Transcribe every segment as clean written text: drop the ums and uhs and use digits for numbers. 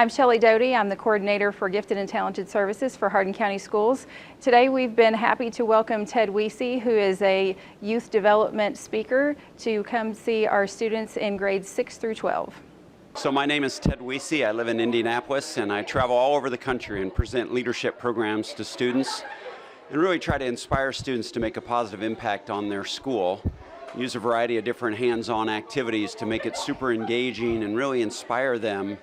I'm Shelley Doty. I'm the coordinator for Gifted and Talented Services for Hardin County Schools. Today we've been happy to welcome Ted Weesey, who is a youth development speaker, to come see our students in grades 6 through 12. So my name is Ted Weesey. I live in Indianapolis and I travel all over the country and present leadership programs to students and really try to inspire students to make a positive impact on their school. Use a variety of different hands-on activities to make it super engaging and really inspire them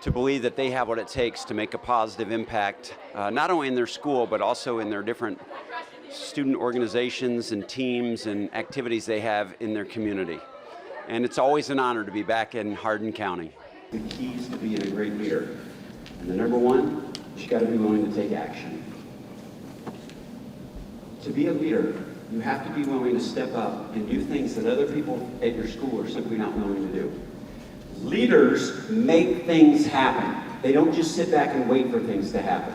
to believe that they have what it takes to make a positive impact, not only in their school, but also in their different student organizations and teams and activities they have in their community. And it's always an honor to be back in Hardin County. The keys to being a great leader. And the number one, you got to be willing to take action. To be a leader, you have to be willing to step up and do things that other people at your school are simply not willing to do. Leaders make things happen. They don't just sit back and wait for things to happen.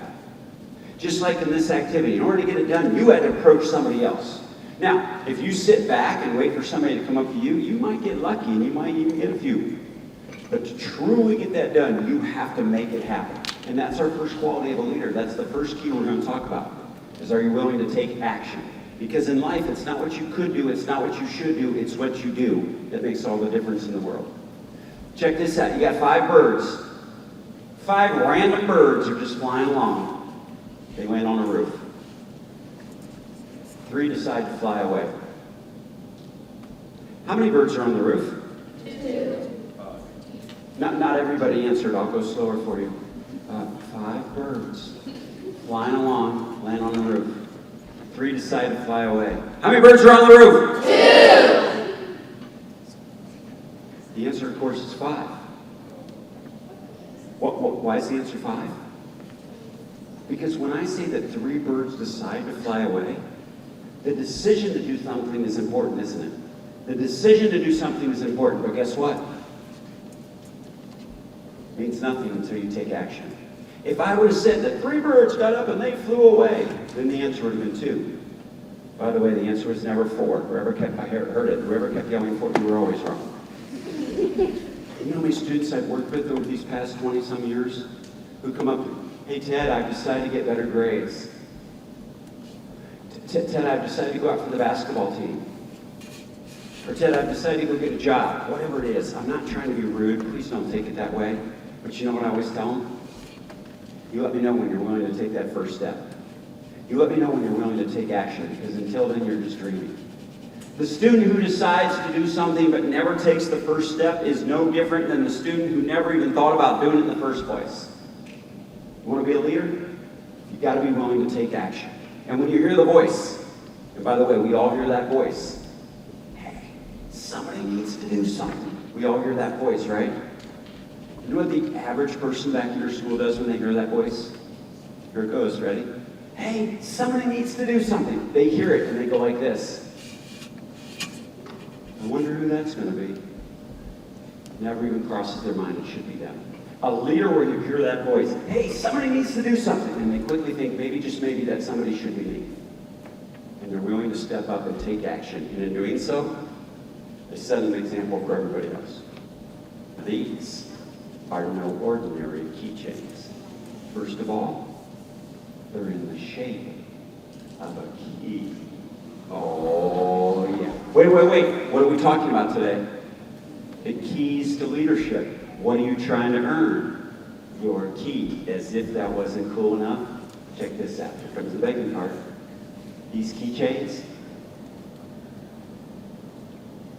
Just like in this activity, in order to get it done, you had to approach somebody else. Now, if you sit back and wait for somebody to come up to you, you might get lucky and you might even get a few. But to truly get that done, you have to make it happen. And that's our first quality of a leader. That's the first key we're going to talk about, is are you willing to take action? Because in life, it's not what you could do, it's not what you should do, it's what you do that makes all the difference in the world. Check this out. You got 5 birds. 5 random birds are just flying along. They land on a roof. 3 decide to fly away. How many birds are on the roof? 2. Not everybody answered. I'll go slower for you. 5 birds flying along, land on the roof. 3 decide to fly away. How many birds are on the roof? 2. The answer, of course, is 5. Why is the answer 5? Because when I say that 3 birds decide to fly away, the decision to do something is important, isn't it? The decision to do something is important, but guess what? It means nothing until you take action. If I would have said that 3 birds got up and they flew away, then the answer would have been 2. By the way, the answer was never 4. I heard it. Whoever kept yelling 4, you were always wrong. You know how many students I've worked with over these past 20-some years who come up, hey Ted, I've decided to get better grades. Ted, I've decided to go out for the basketball team. Or Ted, I've decided to go get a job. Whatever it is. I'm not trying to be rude. Please don't take it that way. But you know what I always tell them? You let me know when you're willing to take that first step. You let me know when you're willing to take action, because until then you're just dreaming. The student who decides to do something but never takes the first step is no different than the student who never even thought about doing it in the first place. You want to be a leader? You've got to be willing to take action. And when you hear the voice, and by the way, we all hear that voice. Hey, somebody needs to do something. We all hear that voice, right? You know what the average person back in your school does when they hear that voice? Here it goes, ready? Hey, somebody needs to do something. They hear it and they go like this. I wonder who that's going to be. Never even crosses their mind it should be them. A leader where you hear that voice, hey, somebody needs to do something, and they quickly think, maybe, just maybe, that somebody should be me. And they're willing to step up and take action. And in doing so, they set an example for everybody else. These are no ordinary keychains. First of all, they're in the shape of a key. Oh, yeah. Wait. What are we talking about today? The keys to leadership. What are you trying to earn? Your key. As if that wasn't cool enough, check this out. Here comes the begging card. These keychains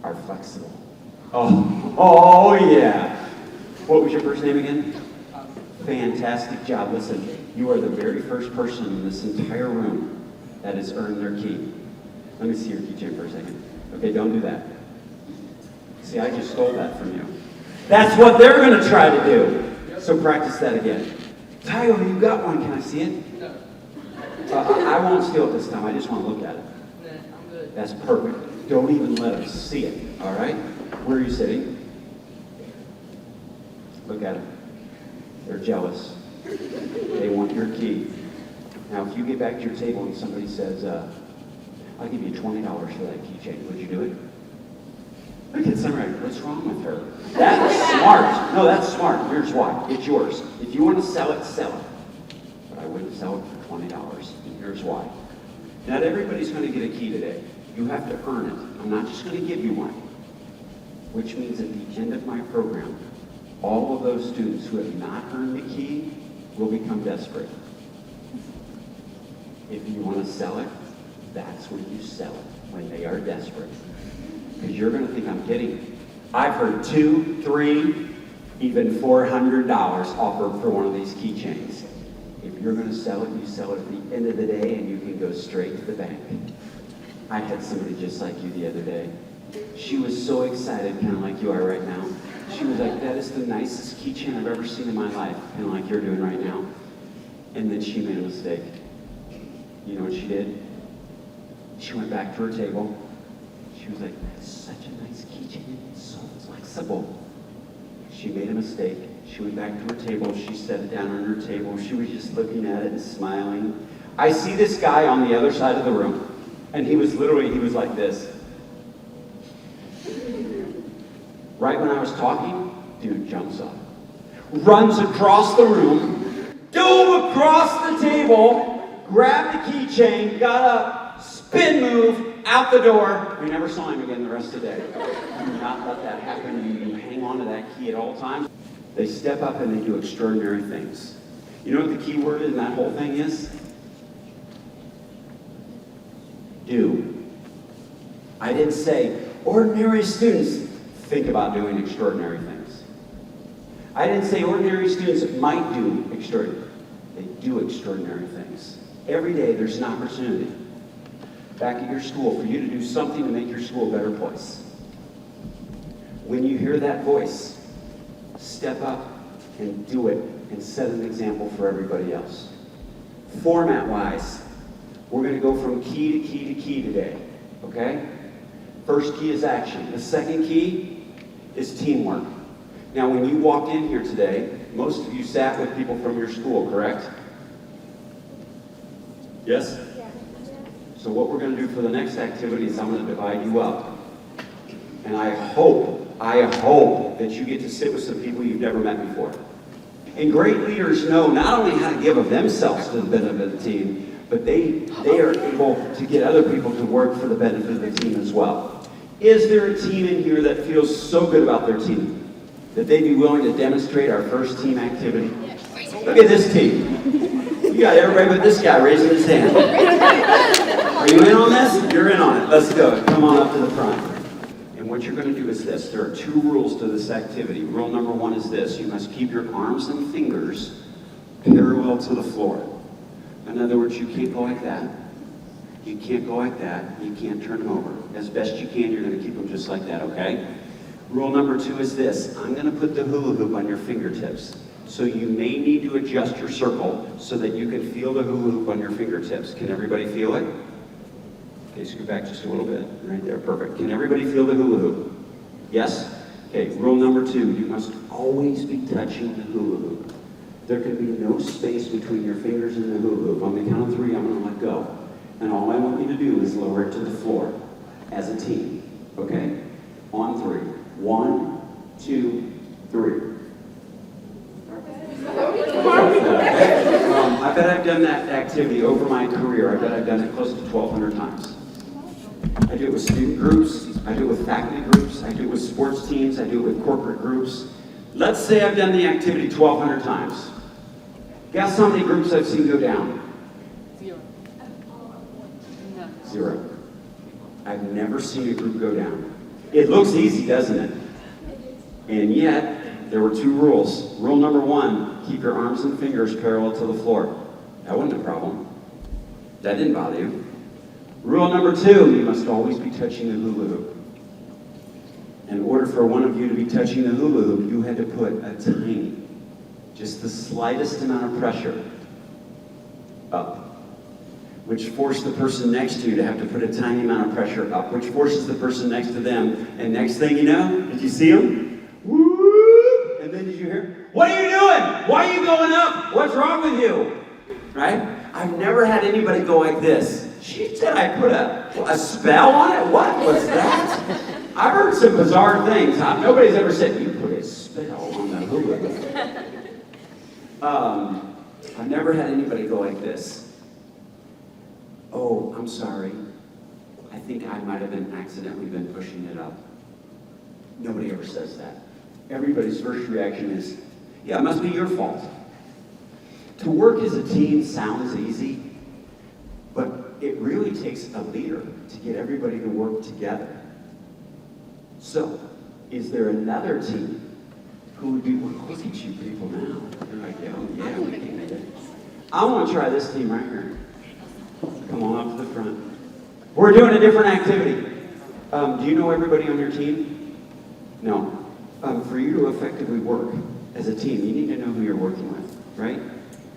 are flexible. Oh yeah. What was your first name again? Fantastic job. Listen, you are the very first person in this entire room that has earned their key. Let me see your keychain for a second. Okay, don't do that. See, I just stole that from you. That's what they're going to try to do. So practice that again. Tyler, you got one. Can I see it? No. I won't steal it this time. I just want to look at it. Nah, I'm good. That's perfect. Don't even let us see it. All right? Where are you sitting? Look at them. They're jealous. They want your key. Now, if you get back to your table and somebody says, I'll give you $20 for that keychain, would you do it? Look at Sunrise. What's wrong with her? That's smart. No, that's smart. Here's why. It's yours. If you want to sell it, sell it. But I wouldn't sell it for $20. And here's why. Not everybody's going to get a key today. You have to earn it. I'm not just going to give you one. Which means at the end of my program, all of those students who have not earned the key will become desperate. If you want to sell it, that's when you sell it, when they are desperate. Because you're going to think I'm kidding. I've heard $200, $300, even $400 offered for one of these keychains. If you're going to sell it, you sell it at the end of the day and you can go straight to the bank. I had somebody just like you the other day. She was so excited, kind of like you are right now. She was like, that is the nicest keychain I've ever seen in my life, kind of like you're doing right now. And then she made a mistake. You know what she did? She went back to her table. She was like, that's such a nice keychain, it's so flexible. She made a mistake. She went back to her table. She set it down on her table. She was just looking at it and smiling. I see this guy on the other side of the room, and he was like this. Right when I was talking, dude jumps up, runs across the room, dove across the table, grabbed the keychain, got up, spin move, out the door. We never saw him again the rest of the day. Do not let that happen. You hang on to that key at all times. They step up and they do extraordinary things. You know what the key word in that whole thing is? Do. I didn't say, ordinary students think about doing extraordinary things. I didn't say ordinary students might do extraordinary. They do extraordinary things. Every day there's an opportunity back at your school for you to do something to make your school a better place. When you hear that voice, step up and do it and set an example for everybody else. Format-wise, we're going to go from key to key to key today, okay? First key is action. The second key is teamwork. Now, when you walked in here today, most of you sat with people from your school, correct? Yes? So what we're going to do for the next activity is I'm going to divide you up. And I hope that you get to sit with some people you've never met before. And great leaders know not only how to give of themselves to the benefit of the team, but they are able to get other people to work for the benefit of the team as well. Is there a team in here that feels so good about their team that they'd be willing to demonstrate our first team activity? Look at this team. You got everybody but this guy raising his hand. Are you in on this? You're in on it. Let's do it. Come on up to the front. And what you're going to do is this. There are 2 rules to this activity. Rule number 1 is this. You must keep your arms and fingers parallel to the floor. In other words, you can't go like that. You can't go like that. You can't turn them over. As best you can, you're going to keep them just like that, okay? Rule number 2 is this. I'm going to put the hula hoop on your fingertips. So you may need to adjust your circle so that you can feel the hula hoop on your fingertips. Can everybody feel it? Okay, scoot back just a little bit. Right there, perfect. Can everybody feel the hula hoop? Yes? Okay, rule number 2, you must always be touching the hula hoop. There can be no space between your fingers and the hula hoop. On the count of 3, I'm going to let go. And all I want you to do is lower it to the floor as a team. Okay? On 3. 1, 2, 3. I bet I've done that activity over my career. I bet I've done it close to 1,200 times. I do it with student groups. I do it with faculty groups. I do it with sports teams. I do it with corporate groups. Let's say I've done the activity 1,200 times. Guess how many groups I've seen go down? 0. No. 0. I've never seen a group go down. It looks easy, doesn't it? And yet, there were 2 rules. Rule number 1, keep your arms and fingers parallel to the floor. That wasn't a problem. That didn't bother you. Rule number 2, you must always be touching the hula hoop. In order for one of you to be touching the hula hoop, you had to put a tiny, just the slightest amount of pressure up, which forced the person next to you to have to put a tiny amount of pressure up, which forces the person next to them. And next thing you know, did you see them? Woo! And then did you hear, what are you doing? Why are you going up? What's wrong with you? Right? I've never had anybody go like this. She said I put a spell on it? What was that? I've heard some bizarre things. Nobody's ever said, you put a spell on the hula. I've never had anybody go like this. Oh, I'm sorry. I think I might have accidentally been pushing it up. Nobody ever says that. Everybody's first reaction is, yeah, it must be your fault. To work as a team sounds easy, but it really takes a leader to get everybody to work together. So, is there another team who would be, well, look at you people now. You're like, oh, yeah, we can do it. I want to try this team right here. Come on up to the front. We're doing a different activity. Do you know everybody on your team? No. For you to effectively work as a team, you need to know who you're working with, right?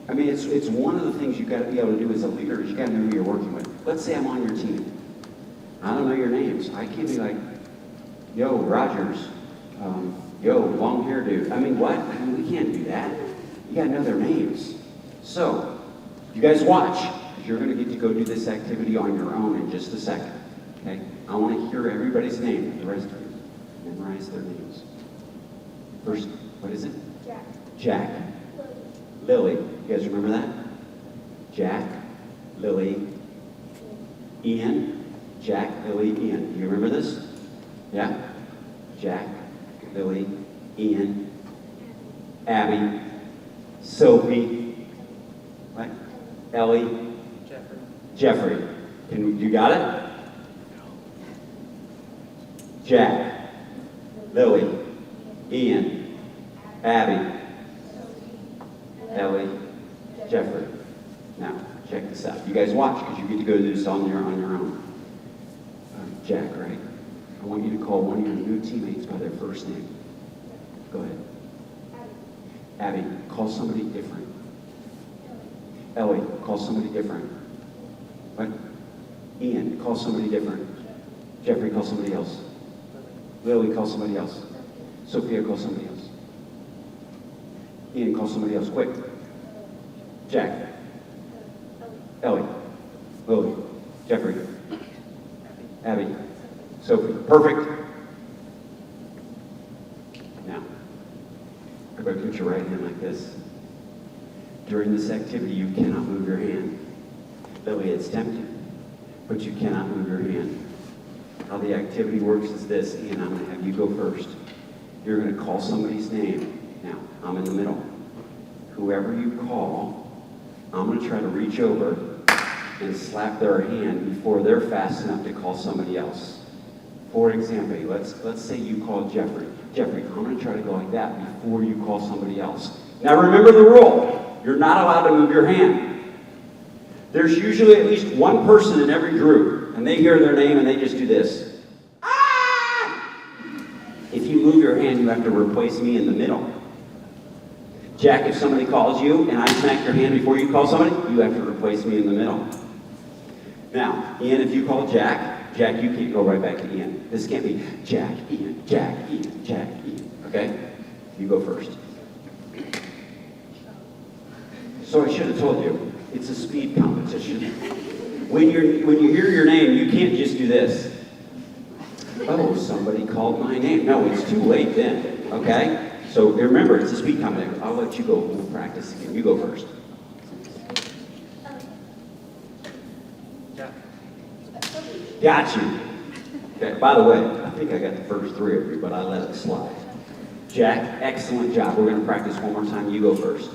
I mean, it's one of the things you've got to be able to do as a leader is you got to know who you're working with. Let's say I'm on your team. I don't know your names. I can't be like, yo, Rogers, yo, long hair dude. I mean, what? I mean, we can't do that. You got to know their names. So, you guys watch. You're going to get to go do this activity on your own in just a second. Okay? I want to hear everybody's name. The rest of you memorize their names. First, what is it? Jack. Jack. Lily. You guys remember that? Jack, Lily, Ian. Jack, Lily, Ian. Do you remember this? Yeah? Jack, Lily, Ian, Abby, Sophie, what? Ellie, Jeffrey. You got it? Jack, Lily, Ian, Abby, Ellie, Jeffrey. Now, check this out. You guys watch because you get to go do this on your own. Jack, right? I want you to call one of your new teammates by their first name. Go ahead. Abby, call somebody different. Ellie, call somebody different. What? Ian, call somebody different. Jeffrey, call somebody else. Lily, call somebody else. Sophia, call somebody else. Ian, call somebody else. Quick. Jack. Ellie. Lily. Jeffrey. Abby. Sophie. Perfect. Now, everybody put your right hand like this. During this activity, you cannot move your hand. Lily, it's tempting, but you cannot move your hand. How the activity works is this, and I'm going to have you go first. You're going to call somebody's name. Now, I'm in the middle. Whoever you call, I'm going to try to reach over and slap their hand before they're fast enough to call somebody else. For example, let's say you call Jeffrey. Jeffrey, I'm going to try to go like that before you call somebody else. Now remember the rule. You're not allowed to move your hand. There's usually at least one person in every group, and they hear their name and they just do this. Ah! If you move your hand, you have to replace me in the middle. Jack, if somebody calls you and I smack your hand before you call somebody, you have to replace me in the middle. Now, Ian, if you call Jack, you can't go right back to Ian. This can't be Jack, Ian, Jack, Ian, Jack, Ian. Okay? You go first. So I should have told you, it's a speed competition. When you hear your name, you can't just do this. Oh, somebody called my name. No, it's too late then. Okay? So remember, it's a speed competition. I'll let you go. We'll practice again. You go first. Got you. Okay, by the way, I think I got the first three of you, but I let it slide. Jack, excellent job. We're going to practice one more time. You go first.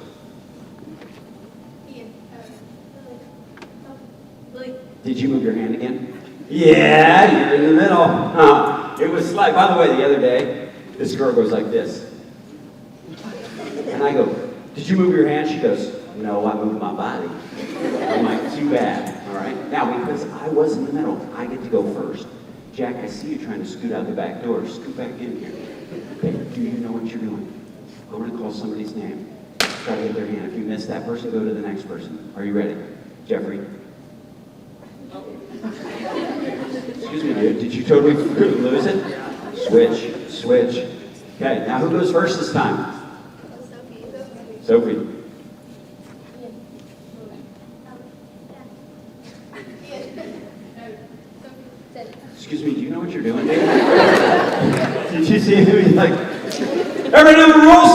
Did you move your hand again? Yeah, you're in the middle. It was like, by the way, the other day, this girl goes like this. And I go, did you move your hand? She goes, no, I moved my body. I'm like, too bad. All right. Now, because I was in the middle, I get to go first. Jack, I see you trying to scoot out the back door. Scoot back in here. Okay, do you know what you're doing? I'm going to call somebody's name. Try to hit their hand. If you miss that person, go to the next person. Are you ready? Jeffrey? Excuse me, dude. Did you totally lose it? Switch. Okay, now who goes first this time? Sophie. Excuse me, do you know what you're doing, dude? you see him? Like, everybody know the rules?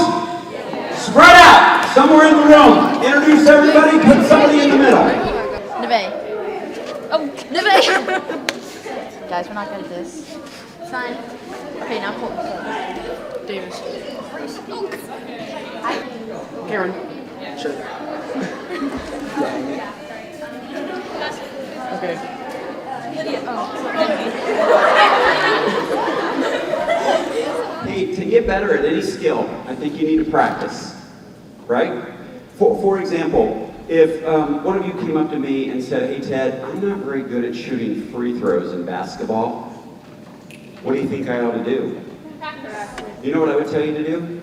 Spread out somewhere in the room. Introduce everybody. Put somebody in the middle. Neve. Oh, Neve! Guys, we're not good at this. Sign. Okay, now Colton. Davis. Karen. Sure. Okay. Hey, to get better at any skill, I think you need to practice, right? For example, if one of you came up to me and said, hey Ted, I'm not very good at shooting free throws in basketball, what do you think I ought to do? You know what I would tell you to do?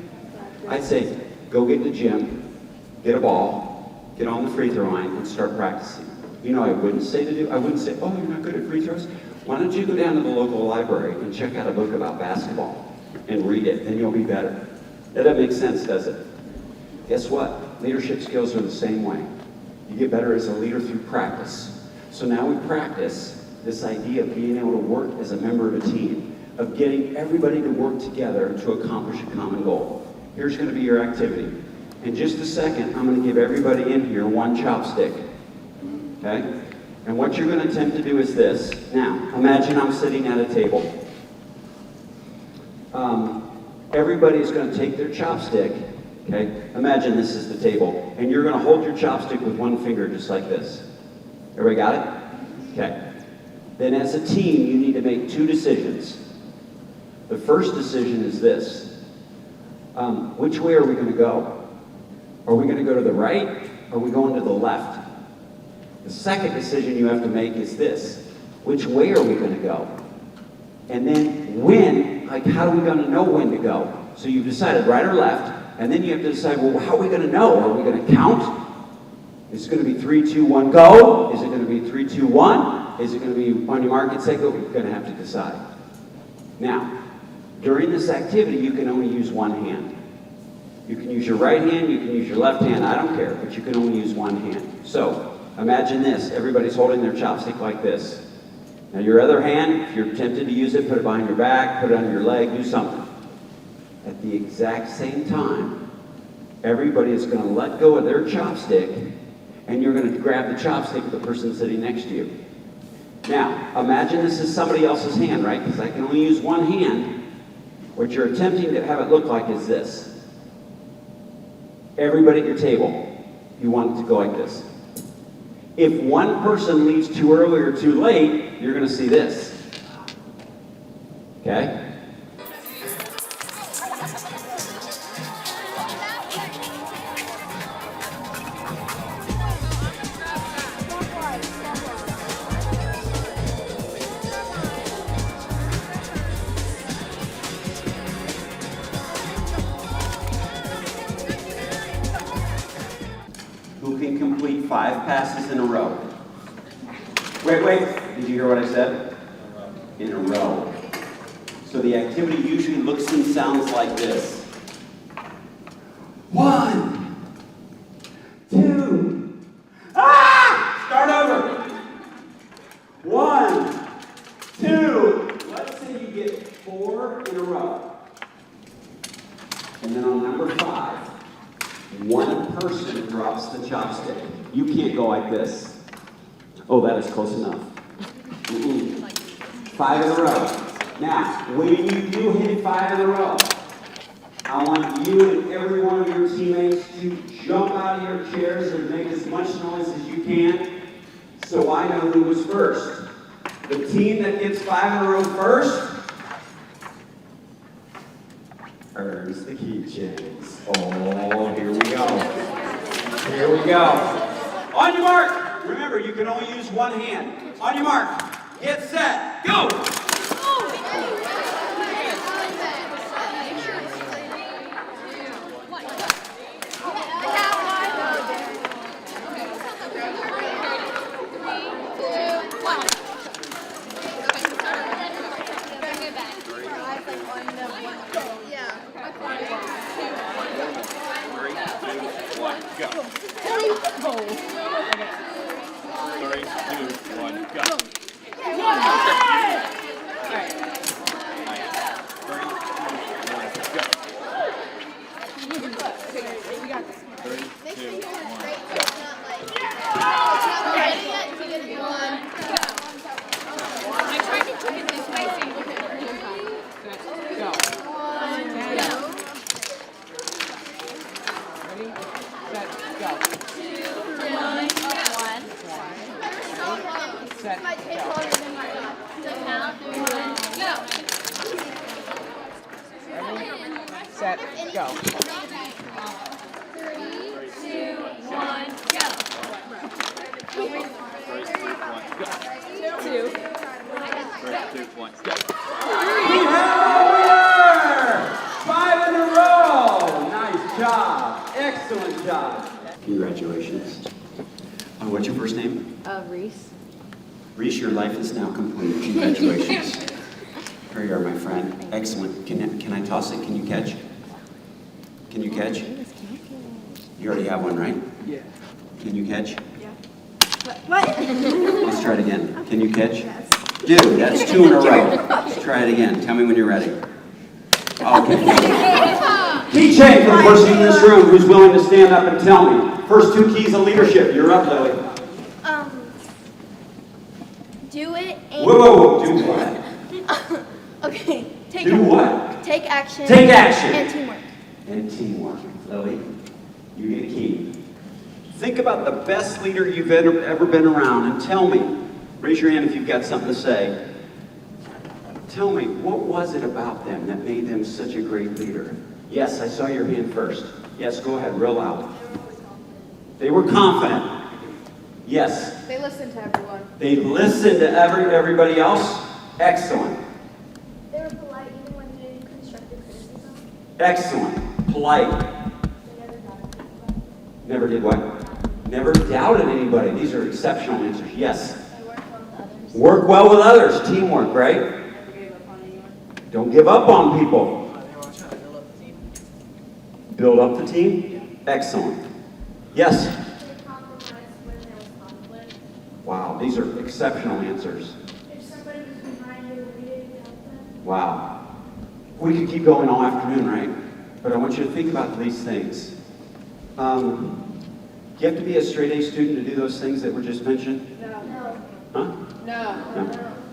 I'd say, go get in the gym, get a ball, get on the free throw line, and start practicing. You know, I wouldn't say, oh, you're not good at free throws? Why don't you go down to the local library and check out a book about basketball and read it, then you'll be better. That doesn't make sense, does it? Guess what? Leadership skills are the same way. You get better as a leader through practice. So now we practice this idea of being able to work as a member of a team, of getting everybody to work together to accomplish a common goal. Here's going to be your activity. In just a second, I'm going to give everybody in here one chopstick. Okay? And what you're going to attempt to do is this. Now, imagine I'm sitting at a table. Everybody's going to take their chopstick. Okay? Imagine this is the table. And you're going to hold your chopstick with one finger just like this. Everybody got it? Okay. Then as a team, you need to make two decisions. The first decision is this. Which way are we going to go? Are we going to go to the right? Or are we going to the left? The second decision you have to make is this. Which way are we going to go? And then when, like how are we going to know when to go? So you've decided right or left, and then you have to decide, well, how are we going to know? Are we going to count? Is it going to be 3, 2, 1, go? Is it going to be 3, 2, 1? Is it going to be on your mark and say go? You're going to have to decide. Now, during this activity, you can only use one hand. You can use your right hand, you can use your left hand, I don't care, but you can only use one hand. So, imagine this, everybody's holding their chopstick like this. Now your other hand, if you're tempted to use it, put it behind your back, put it under your leg, do something. At the exact same time, everybody is going to let go of their chopstick, and you're going to grab the chopstick of the person sitting next to you. Now, imagine this is somebody else's hand, right? Because I can only use one hand. What you're attempting to have it look like is this. Everybody at your table, you want it to go like this. If one person leaves too early or too late, you're going to see this. Okay? Who can complete 5 passes in a row? Wait. Did you hear what I said? In a row. So the activity usually looks and sounds like this. 1, 2, start over. 1, 2, let's say you get 4 in a row. And then on number 5, one person drops the chopstick. You can't go like this. Oh, that is close enough. 5 in a row. Now, when you do hit 5 in a row, I want you and every one of your teammates to jump out of your chairs and make as much noise as you can so I know who was first. The team that gets 5 in a row first earns the keychains. Oh, here we go. Here we go. On your mark. Remember, you can only use one hand. On your mark. Get set. Go. Go. 3, 2, 1, go. 2, 1. I tried to keep it this way so you look at it. Go. Ready, set, go. Set, go. Ready, set, go. Three, two, one, go. We have a winner! 5 in a row! Nice job. Excellent job. Congratulations. What's your first name? Reese. Reese, your life is now complete. Congratulations. Here you are, my friend. Excellent. Can I toss it? Can you catch? Can you catch? You already have one, right? Yeah. Can you catch? Yeah. What? Let's try it again. Can you catch? Yes. Dude, that's 2 in a row. Let's try it again. Tell me when you're ready. Okay. Key change for the person in this room who's willing to stand up and tell me. First 2 keys of leadership. You're up, Lily. Do it and Whoa, do what? okay. Do what? Take action. Take action. And teamwork. And teamwork. Lily, you get a key. Think about the best leader you've ever been around and tell me. Raise your hand if you've got something to say. Tell me, what was it about them that made them such a great leader? Yes, I saw your hand first. Yes, go ahead, real loud. They were confident. Yes. They listen to everyone. They listened to everybody else. Excellent. They were polite even when doing constructive criticism. Excellent. Polite. They never doubted anybody. Never did what? Never doubted anybody. These are exceptional answers. Yes. They work well with others. Work well with others. Teamwork, right? Don't give up on people. Build up the team? Excellent. Yes? They compromised when there was conflict. Wow, these are exceptional answers. If somebody was behind you, we didn't help them. Wow. We could keep going all afternoon, right? But I want you to think about these things. Do you have to be a straight A student to do those things that were just mentioned? No. Huh? No. No.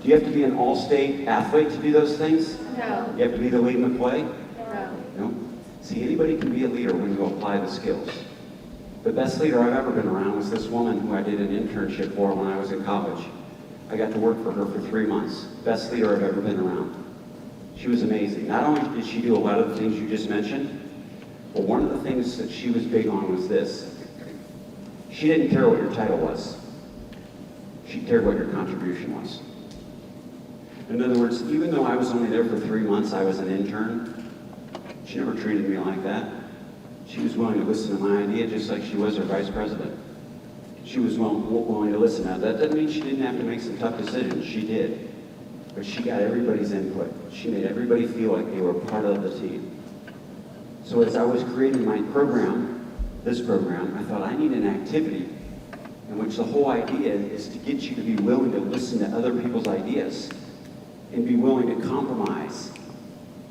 Do you have to be an all-state athlete to do those things? No. You have to be the lead in the play? No. No. See, anybody can be a leader when you apply the skills. The best leader I've ever been around was this woman who I did an internship for when I was in college. I got to work for her for 3 months. Best leader I've ever been around. She was amazing. Not only did she do a lot of the things you just mentioned, but one of the things that she was big on was this. She didn't care what your title was. She cared what your contribution was. In other words, even though I was only there for 3 months, I was an intern, she never treated me like that. She was willing to listen to my idea just like she was her vice president. She was willing to listen. Now, that doesn't mean she didn't have to make some tough decisions. She did. But she got everybody's input. She made everybody feel like they were part of the team. So as I was creating my program, this program, I thought I need an activity in which the whole idea is to get you to be willing to listen to other people's ideas and be willing to compromise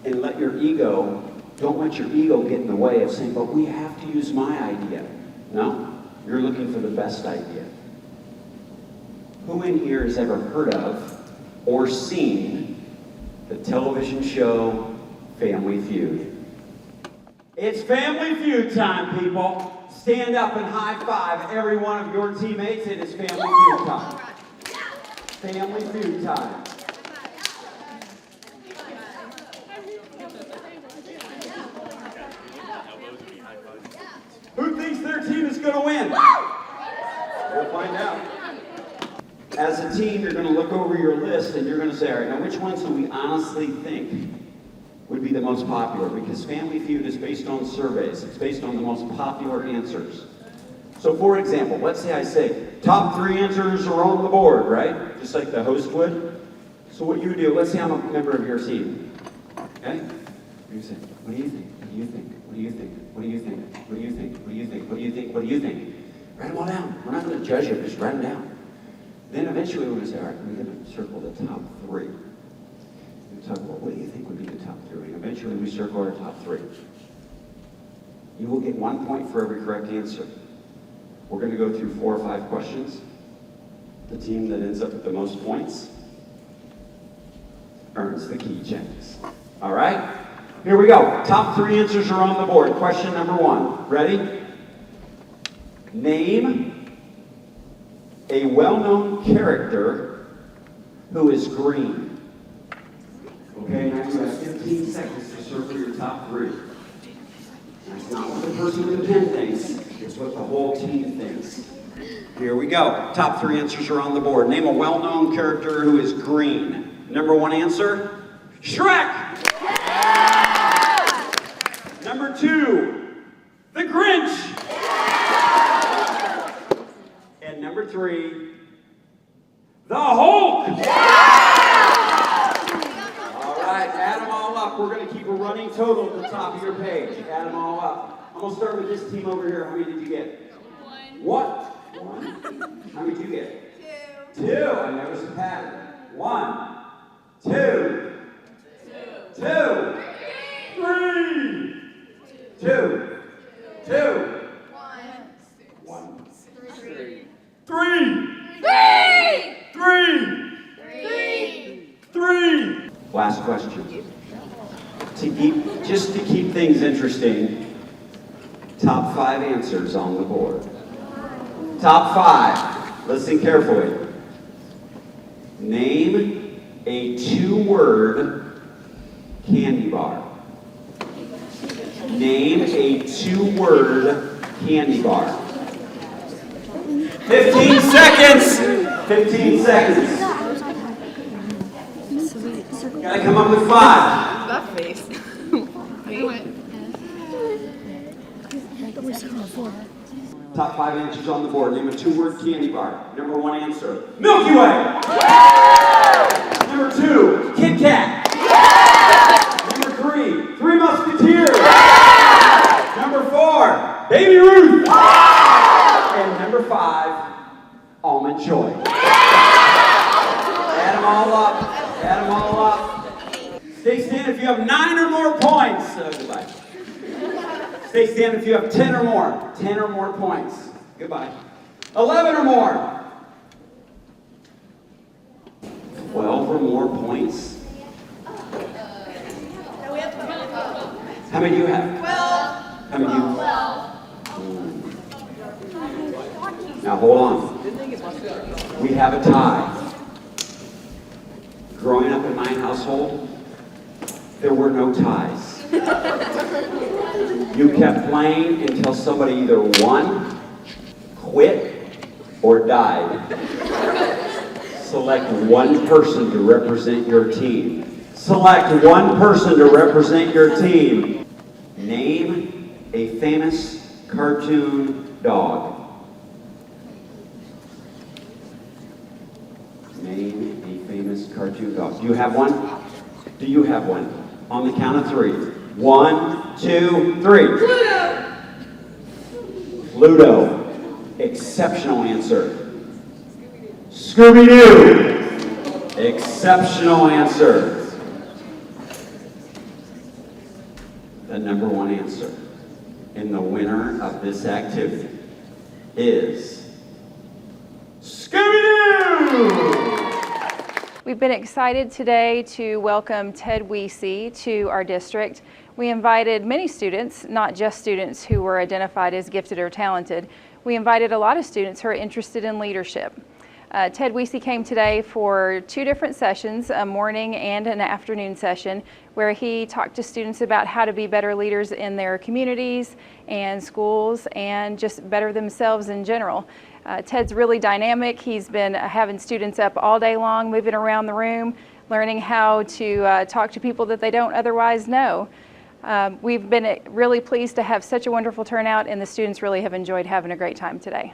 and don't let your ego get in the way of saying, but we have to use my idea. No, you're looking for the best idea. Who in here has ever heard of or seen the television show Family Feud? It's Family Feud time, people. Stand up and high five every one of your teammates. It is Family Feud time. Family Feud time. Who thinks their team is going to win? We'll find out. As a team, you're going to look over your list and you're going to say, all right, now which ones do we honestly think would be the most popular? Because Family Feud is based on surveys. It's based on the most popular answers. So for example, let's say I say, top 3 answers are on the board, right? Just like the host would. So what you do, let's say I'm a member of your team. Okay? You say, what do you think? What do you think? What do you think? What do you think? What do you think? What do you think? What do you think? What do you think? Write them all down. We're not going to judge you, just write them down. Then eventually we're going to say, all right, we're going to circle the top 3. We talk about what do you think would be the top 3? And eventually we circle our top 3. You will get 1 point for every correct answer. We're going to go through 4 or 5 questions. The team that ends up with the most points earns the keychains. All right? Here we go. Top 3 answers are on the board. Question number 1. Ready? Name a well-known character who is green. Okay, now you have 15 seconds to circle your top 3. That's not what the person with the pen thinks, it's what the whole team thinks. Here we go. Top 3 answers are on the board. Name a well-known character who is green. Number 1 answer, Shrek! Yeah! Number 2, the Grinch! Yeah! And number 3, the Hulk! Yeah! All right, add them all up. We're going to keep a running total at the top of your page. Add them all up. I'm going to start with this team over here. How many did you get? 1. What? 1? How many did you get? 2. 2. I noticed a pattern. 1, 2, 2, 3, 2, 2, 1, 3, 3. Last question. Just to keep things interesting, top 5 answers on the board. Top 5. Listen carefully. Name a 2-word candy bar. Name a 2-word candy bar. 15 seconds! 15 seconds. Gotta come up with 5. That face. Top 5 answers on the board. Name a 2-word candy bar. Number 1 answer, Milky Way. Number 2, Kit Kat. Number 3, Three Musketeers. Number 4, Baby Ruth. And number 5, Almond Joy. Add them all up. Add them all up. Stay standing if you have 9 or more points. Goodbye. Stay standing if you have 10 or more. 10 or more points. Goodbye. 11 or more. 12 or more points. How many do you have? 12. How many do you have? Now hold on. We have a tie. Growing up in my household, there were no ties. You kept playing until somebody either won, quit, or died. Select one person to represent your team. Select one person to represent your team. Name a famous cartoon dog. Name a famous cartoon dog. Do you have one? Do you have one? On the count of 3. 1, 2, 3. Pluto! Pluto. Exceptional answer. Scooby-Doo. Exceptional answer. The number 1 answer. And the winner of this activity is Scooby-Doo! We've been excited today to welcome Ted Weesey to our district. We invited many students, not just students who were identified as gifted or talented. We invited a lot of students who are interested in leadership. Ted Weesey came today for 2 different sessions, a morning and an afternoon session, where he talked to students about how to be better leaders in their communities and schools and just better themselves in general. Ted's really dynamic. He's been having students up all day long, moving around the room, learning how to talk to people that they don't otherwise know. We've been really pleased to have such a wonderful turnout, and the students really have enjoyed having a great time today.